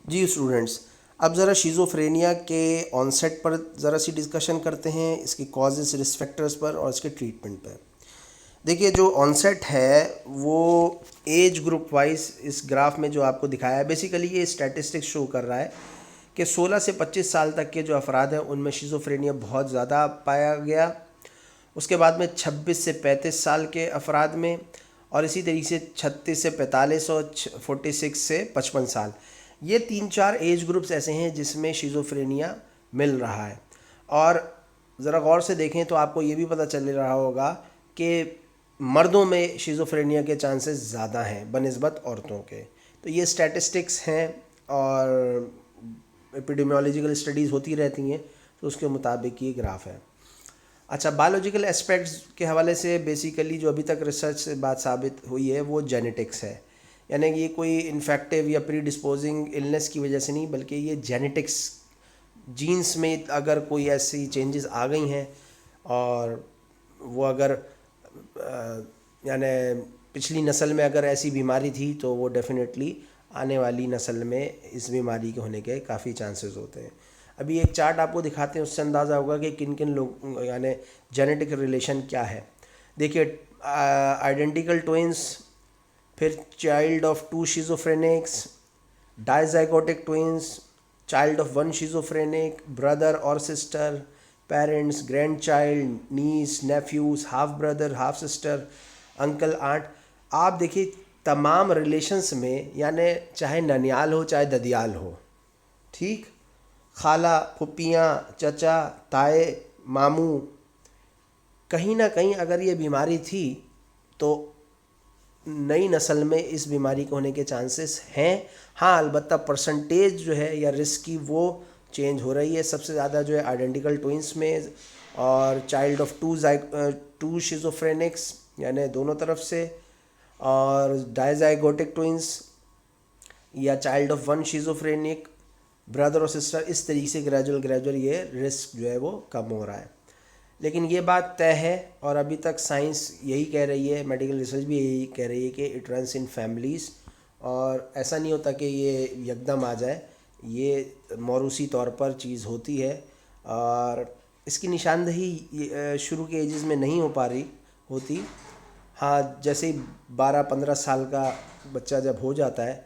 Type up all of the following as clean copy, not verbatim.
जी students, अब ज़रा schizophrenia के ऑनसेट पर ज़रा सी डिस्कशन करते हैं, इसकी कॉजेज़, रिस्क फैक्टर्स पर और इसके ट्रीटमेंट पर। देखिए, जो ऑनसेट है वो एज ग्रुप वाइज इस ग्राफ में जो आपको दिखाया है, बेसिकली ये स्टैटिस्टिक्स शो कर रहा है कि 16 से 25 साल तक के जो अफराद हैं उनमें शिज़ोफ्रेनिया बहुत ज़्यादा पाया गया। उसके बाद में 26 से 35 साल के अफराद में, और इसी तरीके से 36 से 45 और 46 से 55 साल, ये 3-4 एज ग्रुप्स ऐसे हैं जिसमें शिज़ोफ्रेनिया मिल रहा है। और ज़रा गौर से देखें तो आपको ये भी पता चल रहा होगा कि मर्दों में शिज़ोफ्रेनिया के चांसेस ज़्यादा हैं बनिस्बत औरतों के। तो ये स्टैटिस्टिक्स हैं और एपिडेमियोलॉजिकल स्टडीज़ होती रहती हैं, तो उसके मुताबिक ये ग्राफ है। अच्छा, बायोलॉजिकल एस्पेक्ट्स के हवाले से बेसिकली जो अभी तक रिसर्च से बात साबित हुई है वो जेनेटिक्स है, यानी कि ये कोई इन्फेक्टिव या प्री डिस्पोजिंग इलनेस की वजह से नहीं, बल्कि ये जेनेटिक्स, जीन्स में अगर कोई ऐसी चेंजेस आ गई हैं और वो अगर यानी पिछली नस्ल में अगर ऐसी बीमारी थी तो वो डेफिनेटली आने वाली नस्ल में इस बीमारी के होने के काफ़ी चांसेस होते हैं। अभी एक चार्ट आपको दिखाते हैं, उससे अंदाज़ा होगा कि किन किन लोग यानी जेनेटिक रिलेशन क्या है। देखिए, आइडेंटिकल ट्विंस, फिर child of two schizophrenics, dizygotic twins, child of one schizophrenic, brother और sister, parents, grandchild, niece, nephews, half brother, half sister, uncle, aunt. आप देखिए, तमाम रिलेशंस में, यानी चाहे ननियाल हो चाहे ददियाल हो, ठीक, खाला, फुप्पियाँ, चचा, ताए, मामू, कहीं ना कहीं अगर ये बीमारी थी तो नई नस्ल में इस बीमारी को होने के चांसेस हैं। हाँ, अलबत्ता परसेंटेज जो है या रिस्क की वो चेंज हो रही है। सबसे ज़्यादा जो है आइडेंटिकल ट्विंस में, और चाइल्ड ऑफ टू शिज़ोफ्रेनिक्स यानी दोनों तरफ से, और डाइजाइगोटिक ट्विंस या child of one schizophrenic, brother और सिस्टर, इस तरीके से ग्रेजुअल ये रिस्क जो है वो कम हो रहा है। लेकिन ये बात तय है, और अभी तक साइंस यही कह रही है, मेडिकल रिसर्च भी यही कह रही है कि इट रन्स इन फैमिलीज़, और ऐसा नहीं होता कि ये यकदम आ जाए, ये मौरूसी तौर पर चीज़ होती है। और इसकी निशानदही शुरू के एजेस में नहीं हो पा रही होती। हाँ, जैसे ही 12-15 साल का बच्चा जब हो जाता है,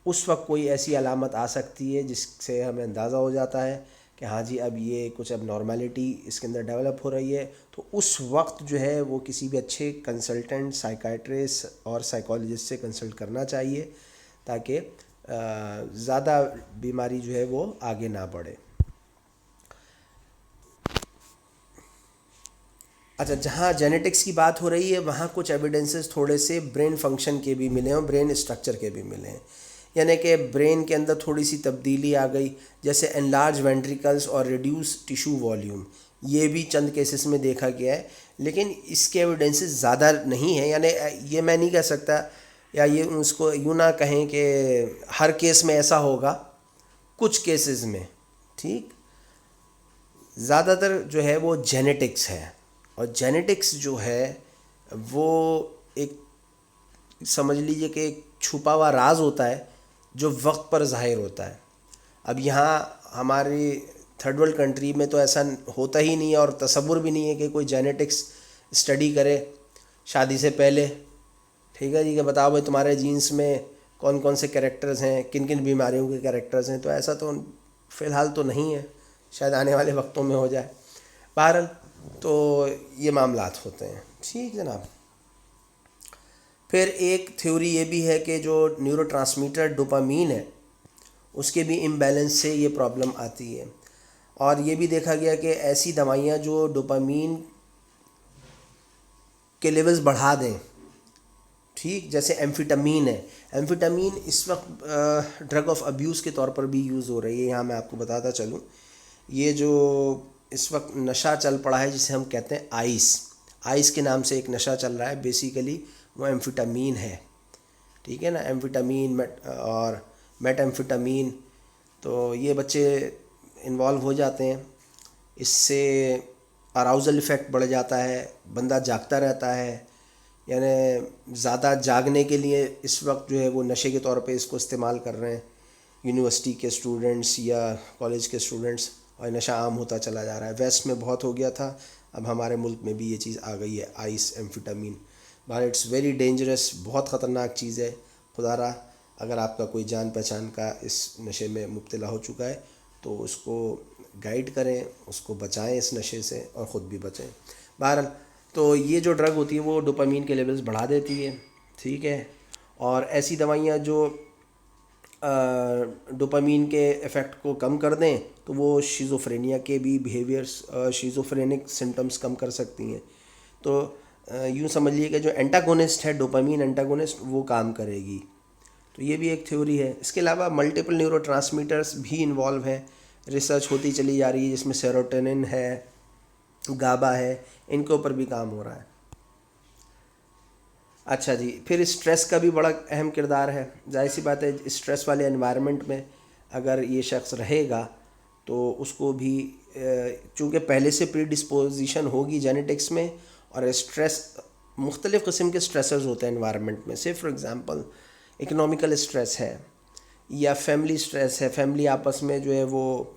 उस वक्त कोई ऐसी अलामत आ सकती है जिससे हमें अंदाज़ा हो जाता है कि हाँ जी, अब ये कुछ अब नॉर्मलिटी इसके अंदर डेवलप हो रही है। तो उस वक्त जो है वो किसी भी अच्छे कंसल्टेंट, साइकाइट्रिस्ट और साइकोलॉजिस्ट से कंसल्ट करना चाहिए, ताकि ज़्यादा बीमारी जो है वो आगे ना बढ़े। अच्छा, जहाँ जेनेटिक्स की बात हो रही है वहाँ कुछ एविडेंसेस थोड़े से ब्रेन फंक्शन के भी मिले हैं और ब्रेन स्ट्रक्चर के भी मिले हैं, यानी कि ब्रेन के अंदर थोड़ी सी तब्दीली आ गई, जैसे एनलार्ज वेंट्रिकल्स और रिड्यूस टिश्यू वॉल्यूम। ये भी चंद केसेस में देखा गया है, लेकिन इसके एविडेंसेस ज़्यादा नहीं है। यानी ये मैं नहीं कह सकता, या ये उसको यूँ ना कहें कि हर केस में ऐसा होगा, कुछ केसेस में, ठीक। ज़्यादातर जो है वो जेनेटिक्स है, और जेनेटिक्स जो है वो एक, समझ लीजिए कि एक छुपा हुआ राज होता है जो वक्त पर ज़ाहिर होता है। अब यहाँ हमारी थर्ड वर्ल्ड कंट्री में तो ऐसा होता ही नहीं है, और तसव्वुर भी नहीं है कि कोई जेनेटिक्स स्टडी करे शादी से पहले। ठीक है जी, कि बताओ भाई तुम्हारे जीन्स में कौन कौन से कैरेक्टर्स हैं, किन किन बीमारियों के कैरेक्टर्स हैं। तो ऐसा तो फ़िलहाल तो नहीं है, शायद आने वाले वक्तों में हो जाए। बहरहाल, तो ये मामलात होते हैं, ठीक जनाब। फिर एक थ्योरी ये भी है कि जो न्यूरोट्रांसमीटर डोपामीन है उसके भी इम्बैलेंस से ये प्रॉब्लम आती है। और ये भी देखा गया कि ऐसी दवाइयाँ जो डोपामीन के लेवल्स बढ़ा दें, ठीक, जैसे एम्फिटामीन है। एम्फिटामीन इस वक्त ड्रग ऑफ अब्यूज़ के तौर पर भी यूज़ हो रही है। यहाँ मैं आपको बताता चलूँ, ये जो इस वक्त नशा चल पड़ा है जिसे हम कहते हैं आइस, आइस के नाम से एक नशा चल रहा है, बेसिकली वो एम्फिटामीन है, ठीक है ना, एम्फिटामीन और मेटएम्फिटामीन। तो ये बच्चे इन्वॉल्व हो जाते हैं, इससे अराउजल इफ़ेक्ट बढ़ जाता है, बंदा जागता रहता है। यानी ज़्यादा जागने के लिए इस वक्त जो है वो नशे के तौर पे इसको इस्तेमाल कर रहे हैं। यूनिवर्सिटी के स्टूडेंट्स या कॉलेज के स्टूडेंट्स, और नशा आम होता चला जा रहा है। वेस्ट में बहुत हो गया था, अब हमारे मुल्क में भी ये चीज़ आ गई है, ice amphetamine. But it's very dangerous, बहुत ख़तरनाक चीज़ है। खुदारा अगर आपका कोई जान पहचान का इस नशे में मुब्तला हो चुका है तो उसको गाइड करें, उसको बचाएं इस नशे से और ख़ुद भी बचें। बहरहाल तो ये जो ड्रग होती है वो डोपामीन के लेवल्स बढ़ा देती है, ठीक है। और ऐसी दवाइयाँ जो डोपामीन के इफ़ेक्ट को कम कर दें तो वो शिज़ोफ्रेनिया के भी बिहेवियर्स, शिज़ोफ्रेनिक सिम्टम्स कम कर सकती हैं। तो यूँ समझिए कि जो एंटागोनिस्ट है, डोपामीन एंटागोनिस्ट, वो काम करेगी। तो ये भी एक थ्योरी है। इसके अलावा मल्टीपल न्यूरोट्रांसमीटर्स भी इन्वॉल्व हैं, रिसर्च होती चली जा रही है जिसमें सेरोटोनिन है, गाबा है, इनके ऊपर भी काम हो रहा है। अच्छा जी, फिर स्ट्रेस का भी बड़ा अहम किरदार है। जाहिर सी बात है, स्ट्रेस वाले एनवायरनमेंट में अगर ये शख्स रहेगा तो उसको भी चूँकि पहले से प्री डिस्पोजिशन होगी जेनेटिक्स में, और स्ट्रेस मुख्तलिफ़ किस्म के स्ट्रेसर्स होते हैं एनवायरनमेंट में। से फॉर एग्ज़ाम्पल इकनॉमिकल स्ट्रेस है या फैमिली स्ट्रेस है, फैमिली आपस में जो है वो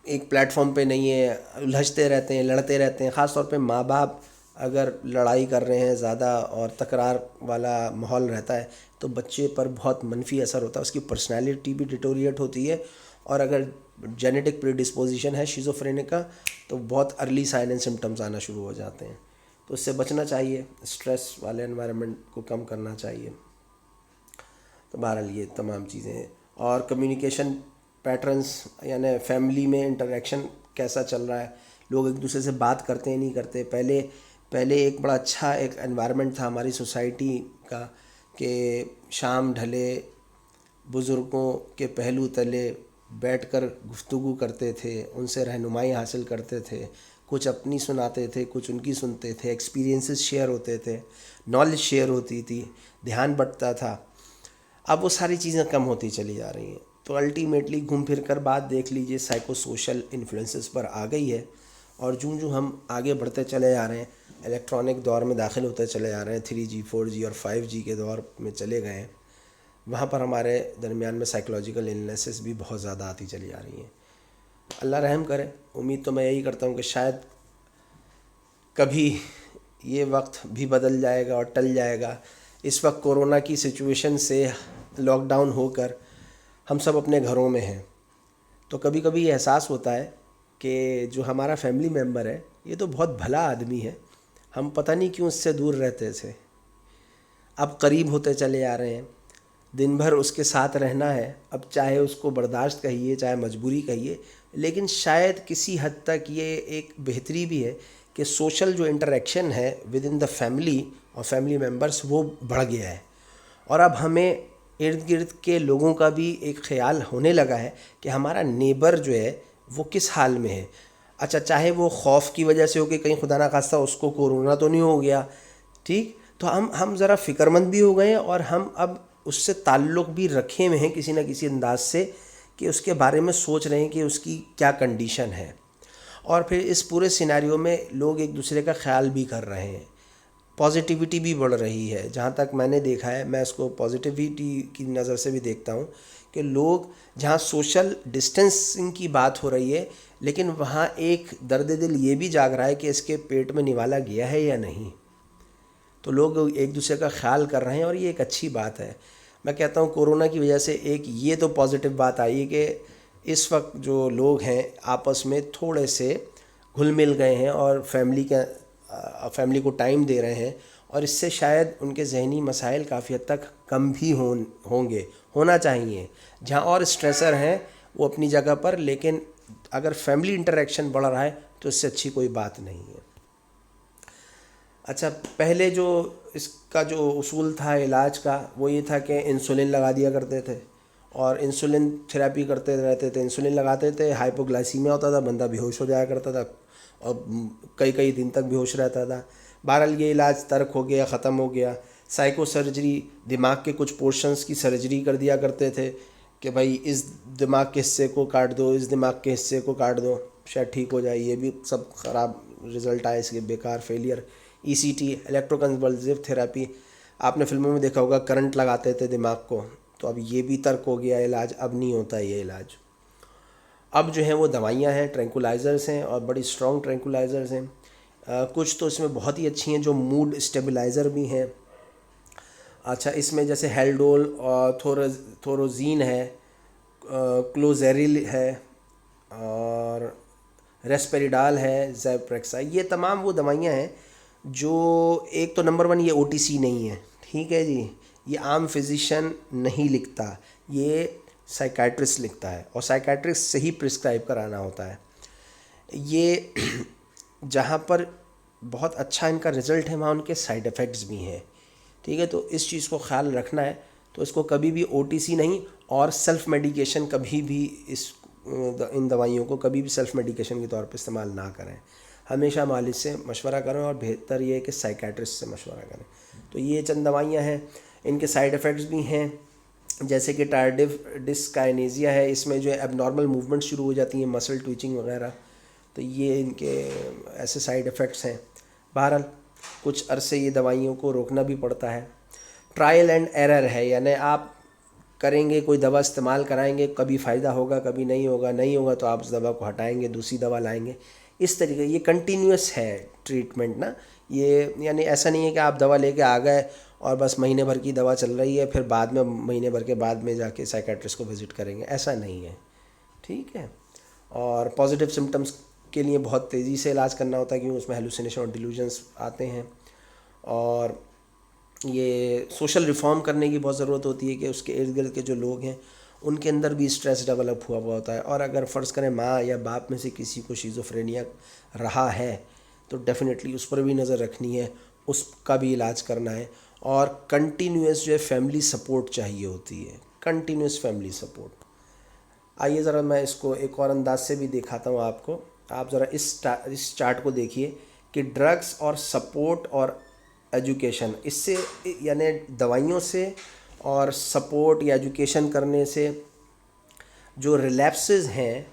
एक प्लेटफॉर्म पे नहीं है, उलझते रहते हैं, लड़ते रहते हैं। ख़ास तौर पे माँ बाप अगर लड़ाई कर रहे हैं ज़्यादा और तकरार वाला माहौल रहता है तो बच्चे पर बहुत मनफी असर होता है, उसकी पर्सनैलिटी भी डिटोरिएट होती है। और अगर जेनेटिक प्रीडिस्पोजिशन है शिज़ोफ्रेनिक का तो बहुत अर्ली साइन एंड सिम्टम्स आना शुरू हो जाते हैं। तो इससे बचना चाहिए, स्ट्रेस वाले एनवायरनमेंट को कम करना चाहिए। तो बहरहाल ये तमाम चीज़ें हैं। और कम्युनिकेशन पैटर्न्स, यानी फैमिली में इंटरेक्शन कैसा चल रहा है, लोग एक दूसरे से बात करते हैं नहीं करते। पहले एक बड़ा अच्छा एक एनवायरनमेंट था हमारी सोसाइटी का कि शाम ढले बुज़ुर्गों के पहलू तले बैठकर गुफ्तगू करते थे, उनसे रहनुमाई हासिल करते थे, कुछ अपनी सुनाते थे, कुछ उनकी सुनते थे, एक्सपीरियंसेस शेयर होते थे, नॉलेज शेयर होती थी, ध्यान बंटता था। अब वो सारी चीज़ें कम होती चली जा रही हैं। तो अल्टीमेटली घूम फिर कर बात देख लीजिए साइको सोशल इन्फ्लुएंसेस पर आ गई है। और जूँ हम आगे बढ़ते चले जा रहे हैं, इलेक्ट्रॉनिक दौर में दाखिल होते चले जा रहे हैं, 3G 4G और 5G के दौर में चले गए हैं, वहाँ पर हमारे दरमियान में साइकोलॉजिकल इलनेसेस भी बहुत ज़्यादा आती चली जा रही हैं। अल्लाह रहम करे। उम्मीद तो मैं यही करता हूँ कि शायद कभी ये वक्त भी बदल जाएगा और टल जाएगा। इस वक्त कोरोना की सिचुएशन से लॉकडाउन होकर हम सब अपने घरों में हैं, तो कभी कभी ये एहसास होता है कि जो हमारा फैमिली मेम्बर है ये तो बहुत भला आदमी है, हम पता नहीं क्यों उससे दूर रहते थे, अब करीब होते चले आ रहे हैं, दिन भर उसके साथ रहना है। अब चाहे उसको बर्दाश्त कहिए चाहे मजबूरी कहिए, लेकिन शायद किसी हद तक ये एक बेहतरी भी है कि सोशल जो इंटरेक्शन है विद इन द फैमिली और फैमिली मेम्बर्स वो बढ़ गया है। और अब हमें इर्द गिर्द के लोगों का भी एक ख्याल होने लगा है कि हमारा नेबर जो है वो किस हाल में है। अच्छा, चाहे वो खौफ की वजह से हो कि कहीं खुदा ना खास्ता उसको कोरोना तो नहीं हो गया, ठीक, तो हम ज़रा फ़िक्रमंद भी हो गए हैं और हम अब उससे ताल्लुक़ भी रखे हुए हैं किसी न किसी अंदाज से कि उसके बारे में सोच रहे हैं कि उसकी क्या कंडीशन है। और फिर इस पूरे सिनेरियो में लोग एक दूसरे का ख्याल भी कर रहे हैं, पॉजिटिविटी भी बढ़ रही है। जहाँ तक मैंने देखा है, मैं इसको पॉजिटिविटी की नज़र से भी देखता हूँ कि लोग जहाँ सोशल डिस्टेंसिंग की बात हो रही है, लेकिन वहाँ एक दर्द दिल ये भी जाग रहा है कि इसके पेट में निवाला गया है या नहीं। तो लोग एक दूसरे का ख्याल कर रहे हैं और ये एक अच्छी बात है। मैं कहता हूँ कोरोना की वजह से एक ये तो पॉजिटिव बात आई है कि इस वक्त जो लोग हैं आपस में थोड़े से घुल मिल गए हैं और फैमिली को टाइम दे रहे हैं, और इससे शायद उनके जहनी मसाइल काफ़ी हद तक कम भी होना चाहिए। जहाँ और स्ट्रेसर हैं वो अपनी जगह पर, लेकिन अगर फैमिली इंटरेक्शन बढ़ रहा है तो इससे अच्छी कोई बात नहीं है। अच्छा, पहले जो इसका जो उसूल था इलाज का वो ये था कि इंसुलिन लगा दिया करते थे और इंसुलिन थेरेपी करते रहते थे, इंसुलिन लगाते थे, हाइपोग्लाइसीमिया होता था, बंदा बेहोश हो जाया करता था और कई कई दिन तक बेहोश रहता था। बहरहाल ये इलाज तर्क हो गया, ख़त्म हो गया। साइको सर्जरी, दिमाग के कुछ पोर्शंस की सर्जरी कर दिया करते थे कि भाई इस दिमाग के हिस्से को काट दो, इस दिमाग के हिस्से को काट दो, शायद ठीक हो जाए। ये भी सब ख़राब रिज़ल्ट आए इसके, बेकार, फेलियर। ECT, इलेक्ट्रोकन्वल्सिव थेरेपी, आपने फिल्मों में देखा होगा, करंट लगाते थे दिमाग को तो अब ये भी तर्क हो गया इलाज, अब नहीं होता ये इलाज। अब जो है वो दवाइयाँ हैं, ट्रैंकुलाइज़र्स हैं और बड़ी स्ट्रॉन्ग ट्रैंकुलाइज़र्स हैं। कुछ तो इसमें बहुत ही अच्छी हैं जो मूड स्टेबलाइज़र भी हैं। अच्छा, इसमें जैसे हेल्डोल और थोरोजीन है, क्लोजेरिल है और रेस्पेरिडाल है, ज़ैप्रेक्सा, ये तमाम वो दवाइयाँ हैं जो, एक तो नंबर वन ये ओटीसी नहीं है, ठीक है जी, ये आम फिजिशियन नहीं लिखता, ये साइकाट्रिस्ट लिखता है और साइकाट्रिस्ट से ही प्रिस्क्राइब कराना होता है ये। जहाँ पर बहुत अच्छा इनका रिज़ल्ट है वहाँ उनके साइड इफ़ेक्ट्स भी हैं, ठीक है। तो इस चीज़ को ख्याल रखना है। तो इसको कभी भी ओटीसी नहीं और सेल्फ़ मेडिकेशन कभी भी इन दवाइयों को कभी भी सेल्फ़ मेडिकेशन के तौर पे इस्तेमाल ना करें। हमेशा मालिज से मशवरा करें और बेहतर ये है कि साइकाट्रिस्ट से मशवरा करें। तो ये चंद दवाइयाँ हैं, इनके साइड इफ़ेक्ट्स भी हैं, जैसे कि टार्डिव डिस्काइनेसिया है, इसमें जो है एबनॉर्मल मूवमेंट शुरू हो जाती हैं, मसल ट्विचिंग वगैरह, तो ये इनके ऐसे साइड इफ़ेक्ट्स हैं। बहरहाल कुछ अरसे ये दवाइयों को रोकना भी पड़ता है, ट्रायल एंड एरर है, यानी आप करेंगे, कोई दवा इस्तेमाल कराएंगे, कभी फ़ायदा होगा कभी नहीं होगा, नहीं होगा तो आप उस दवा को हटाएंगे, दूसरी दवा लाएंगे, इस तरीके। ये कंटिन्यूस है ट्रीटमेंट ना, ये यानी ऐसा नहीं है कि आप दवा लेके आ गए और बस महीने भर की दवा चल रही है, फिर बाद में महीने भर के बाद में जाके साइकेट्रिस्ट को विज़िट करेंगे, ऐसा नहीं है, ठीक है। और पॉजिटिव सिम्टम्स के लिए बहुत तेज़ी से इलाज करना होता है क्योंकि उसमें हेलुसिनेशन और डिल्यूजन्स आते हैं। और ये सोशल रिफॉर्म करने की बहुत ज़रूरत होती है कि उसके इर्द गिर्द के जो लोग हैं उनके अंदर भी स्ट्रेस डेवलप हुआ होता है। और अगर फ़र्ज़ करें माँ या बाप में से किसी को शिज़ोफ्रेनिया रहा है तो डेफ़िनेटली उस पर भी नज़र रखनी है, उसका भी इलाज करना है। और कंटिन्यूस जो है फैमिली सपोर्ट चाहिए होती है, कंटिन्यूस फैमिली सपोर्ट। आइए ज़रा मैं इसको एक और अंदाज से भी दिखाता हूँ आपको। आप ज़रा इस चार्ट को देखिए कि ड्रग्स और सपोर्ट और एजुकेशन, इससे यानी दवाइयों से और सपोर्ट या एजुकेशन करने से जो रिलैप्सेस हैं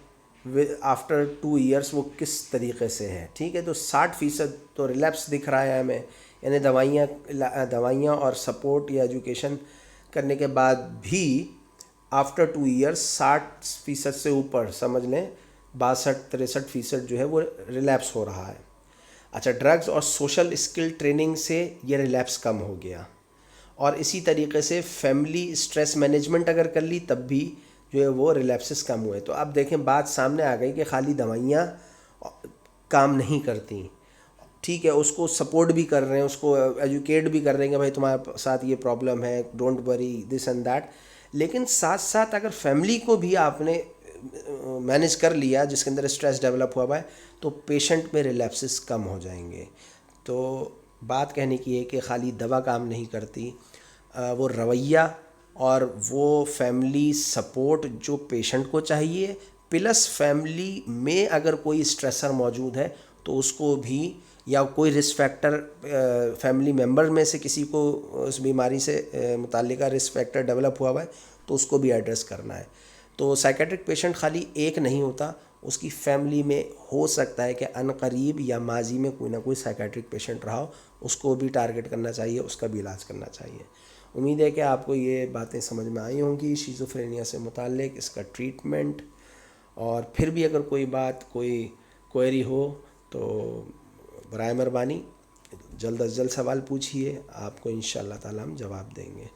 आफ्टर 2 ईयर्स वो किस तरीके से हैं, ठीक है। तो 60% तो रिलैप्स दिख रहा है हमें, यानी दवाइयाँ और सपोर्ट या एजुकेशन करने के बाद भी आफ्टर 2 ईयर्स 60% से ऊपर, समझ लें 62-63% जो है वो रिलैप्स हो रहा है। अच्छा, ड्रग्स और सोशल स्किल ट्रेनिंग से ये रिलैप्स कम हो गया। और इसी तरीके से फैमिली स्ट्रेस मैनेजमेंट अगर कर ली तब भी जो है वो रिलैप्सेस कम हुए। तो आप देखें बात सामने आ गई कि खाली दवाइयाँ काम नहीं करती, ठीक है, उसको सपोर्ट भी कर रहे हैं, उसको एजुकेट भी कर रहे हैं कि भाई तुम्हारे साथ ये प्रॉब्लम है, don't worry this and that. लेकिन साथ साथ अगर फैमिली को भी आपने मैनेज कर लिया जिसके अंदर स्ट्रेस डेवलप हुआ है तो पेशेंट में रिलैप्सेस कम हो जाएंगे। तो बात कहने की है कि खाली दवा काम नहीं करती, वो रवैया और वो फैमिली सपोर्ट जो पेशेंट को चाहिए, प्लस फैमिली में अगर कोई स्ट्रेसर मौजूद है तो उसको भी, या कोई रिस्क फैक्टर फैमिली मेम्बर में से किसी को उस बीमारी से मुताल्लिका रिस्क फैक्टर डेवलप हुआ है तो उसको भी एड्रेस करना है। तो साइकेट्रिक पेशेंट खाली एक नहीं होता, उसकी फैमिली में हो सकता है कि अनकरीब या माजी में कोई ना कोई साइकेट्रिक पेशेंट रहा हो, उसको भी टारगेट करना चाहिए, उसका भी इलाज करना चाहिए। उम्मीद है कि आपको ये बातें समझ में आई होंगी शिज़ोफ्रेनिया से मुताल्लिक, इसका ट्रीटमेंट। और फिर भी अगर कोई बात, कोई क्वेरी हो तो बराए मेहरबानी जल्द अज जल्द सवाल पूछिए, आपको इंशाअल्लाह ताला हम जवाब देंगे।